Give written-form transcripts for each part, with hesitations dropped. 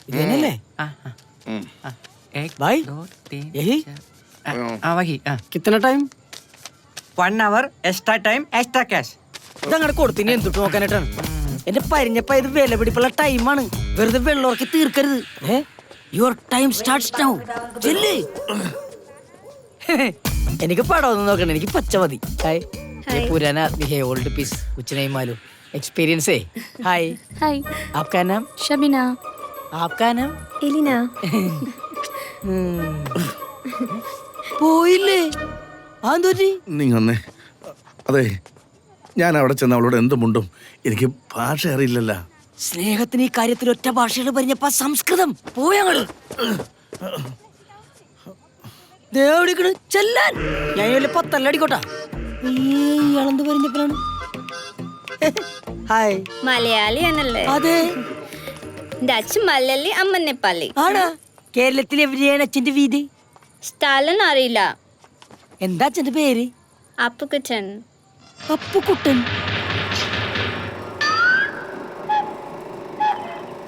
इधर भाई यही कितना time 1 hour extra time extra cash. ഇതങ്ങടെ കൊടുത്തിന് എന്തിട്ട് നോക്കാനായിട്ടാണ് എന്റെ പരിഞ്ഞപ്പ ഇത് വില പിടിപ്പുള്ള ടൈമാണ് വെറുതെ വെള്ളോർക്ക് തീർക്കരുത് യുവർ ടൈം സ്റ്റാർട്ട്സ് നൗ ചെല്ലേ എനിക്ക് പടമൊന്നും നോക്കണ്ട എനിക്ക് പച്ച മതി ഹായ് पुराना आदमी है ओल्ड पीस कुछ नहीं मालूम एक्सपीरियंस है हाय हाय आपका नाम शबीना आपका नाम एलिना പോയില്ലേ ആന്തോറ്റി നീങ്ങന്നേ അതെ ഞാൻ അവിടെ ചെന്ന് അവളോട് എന്ത് മുണ്ടും എനിക്ക് ഭാഷ അറിയില്ലല്ലോ സ്നേഹത്തിന് ഈ കാര്യത്തിൽ ഒറ്റ ഭാഷകൾ പറഞ്ഞപ്പോ സംസ്കൃതം പോയങ്ങള് ദേവടിക്കണ് ചെല്ലാൻ ഞാൻ വല്ല 10 അടിക്കോട്ടാ ഇയാളെന്ത് പറഞ്ഞപ്പോഴാണ് ഹായ് മലയാളിയാണല്ലേ അതെ എന്റെ അച്ഛൻ മലയാളി അമ്മ നേപ്പാളി ആടാ കേരളത്തിൽ എവിടെയാണ് അച്ഛന്റെ വീട് സ്ഥലം അറിയില്ല എന്താ അച്ഛന്റെ പേര് അപ്പുക്കുട്ടൻ അപ്പുക്കുട്ടൻ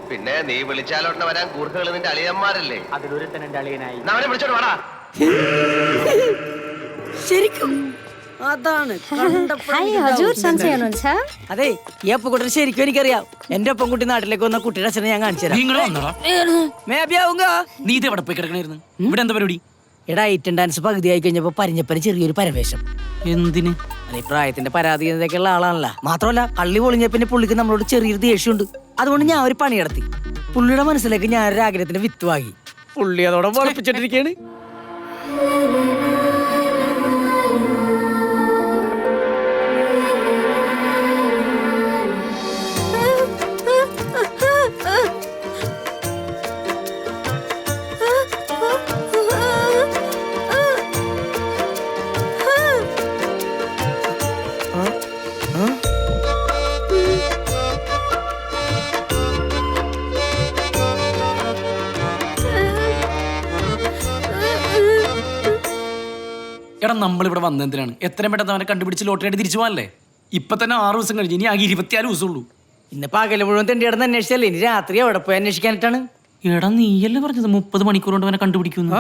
പിന്നെ നീ വിളിച്ചാലോട്ട് വരാൻ കൂർക്കകൾ നിന്റെ അളിയന്മാരല്ലേ അതിലൊരുത്തൻ എന്റെ അളിയനായി അവനെ വിളിച്ചോട്ട് വാടാ ശരിക്കും അതാണ് അതെ ഈ അപ്പുക്കുട്ടൻ ശരിക്കും എനിക്കറിയാം എന്റെ ഒപ്പം കുട്ടി നാട്ടിലേക്ക് വന്ന കുട്ടിയുടെ അച്ഛനെ ഞാൻ കാണിച്ചു നീ ഇത് എവിടെ പോയി കിടക്കണായിരുന്നു ഇവിടെ എന്താ പരിപാടി എടാ ഐറ്റം ഡാൻസ് പകുതിയായി കഴിഞ്ഞപ്പോ പരിഞ്ഞപ്പന് ചെറിയൊരു പരവേശം എന്തിന് ഈ പ്രായത്തിന്റെ പരാധീനതയൊക്കെയുള്ള ആളാണല്ല മാത്രമല്ല കള്ളി പൊളിഞ്ഞ പിന്നെ പുള്ളിക്ക് നമ്മളോട് ചെറിയൊരു ദേഷ്യമുണ്ട് അതുകൊണ്ട് ഞാൻ ഒരു പണി നടത്തി പുള്ളിയുടെ മനസ്സിലേക്ക് ഞാനൊരു ആഗ്രഹത്തിന്റെ വിത്ത് വാങ്ങി പുള്ളി അതോടെ വളപ്പിച്ചിട്ടിരിക്കുകയാണ് എടാ നമ്മളിവിടെ വന്നെന്തിനാണ് എത്രയും പെട്ടെന്ന് അവനെ കണ്ടുപിടിച്ച് ലോട്ടറി ആയിട്ട് തിരിച്ചു പോകാനല്ലേ ഇപ്പൊ തന്നെ 6 ദിവസം കഴിഞ്ഞു ഇനി ആകെ 26 ദിവസമുള്ളൂ ഇന്ന് പകല് മുഴുവൻ തെണ്ടി കിടന്ന് അന്വേഷിച്ചല്ലേ ഇനി രാത്രി എവിടെ പോയി അന്വേഷിക്കാനായിട്ടാണ് എടാ നീയല്ലേ പറഞ്ഞത് 30 മണിക്കൂർ കൊണ്ട് അവനെ കണ്ടുപിടിക്കുന്നു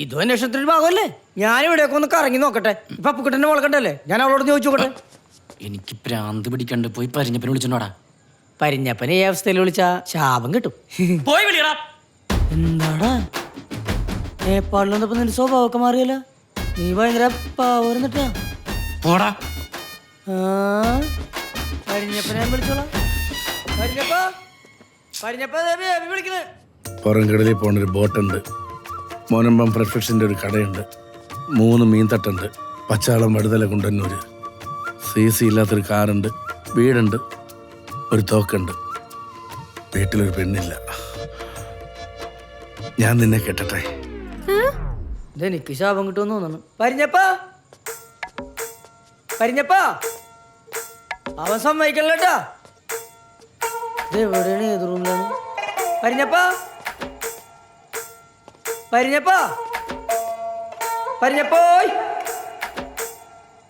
ഇതും അന്വേഷണത്തിന്റെ ഭാഗമല്ലേ ഞാനിവിടെയൊക്കെ ഒന്ന് കറങ്ങി നോക്കട്ടെ ഇപ്പൊ അപ്പുക്കുട്ടന്റെ വളക്കണ്ടല്ലേ ഞാൻ അവളോട് ചോദിച്ചു നോക്കട്ടെ എനിക്ക് പ്രാന്ത് പിടിക്കണ്ട് പോയി പരിഞ്ഞപ്പനെ വിളിച്ചോടാ പരിഞ്ഞപ്പനെ ഈ അവസ്ഥയിൽ വിളിച്ചാ ശാപം കിട്ടും പോയി വിളിയടാ എന്താടാ നേപ്പാളിൽ വന്നപ്പോ നിന്റെ സ്വഭാവമൊക്കെ മാറിയല്ലോ നീ ഭയങ്കര പാവർന്നിട്ടാ പോടാ പരിഞ്ഞപ്പനെ വിളിച്ചോളാം വിളിക്കുന്നത് പുറംകടലിൽ പോണൊരു ബോട്ടുണ്ട് മോനമ്പം ഫ്രഷ് ഫിഷിന്റെ ഒരു കടയുണ്ട് 3 മീൻ തട്ടുണ്ട് പച്ചാളം വടുതല കുണ്ടന്നൂര് CC ഇല്ലാത്തൊരു കാറുണ്ട് വീടുണ്ട് ഒരു തോക്കുണ്ട് വീട്ടിലൊരു പെണ്ണില്ല ഞാൻ നിന്നെ കേട്ടട്ടെ ഇതെനിക്ക് ശാപം കിട്ടുമെന്ന് തോന്നുന്നു പരിഞ്ഞപ്പ അവൻ സമ്മതിക്കല്ലേട്ടാ ഇത് എവിടെയാണ് ഏത് റൂമിലാണ് പരിഞ്ഞപ്പോയ്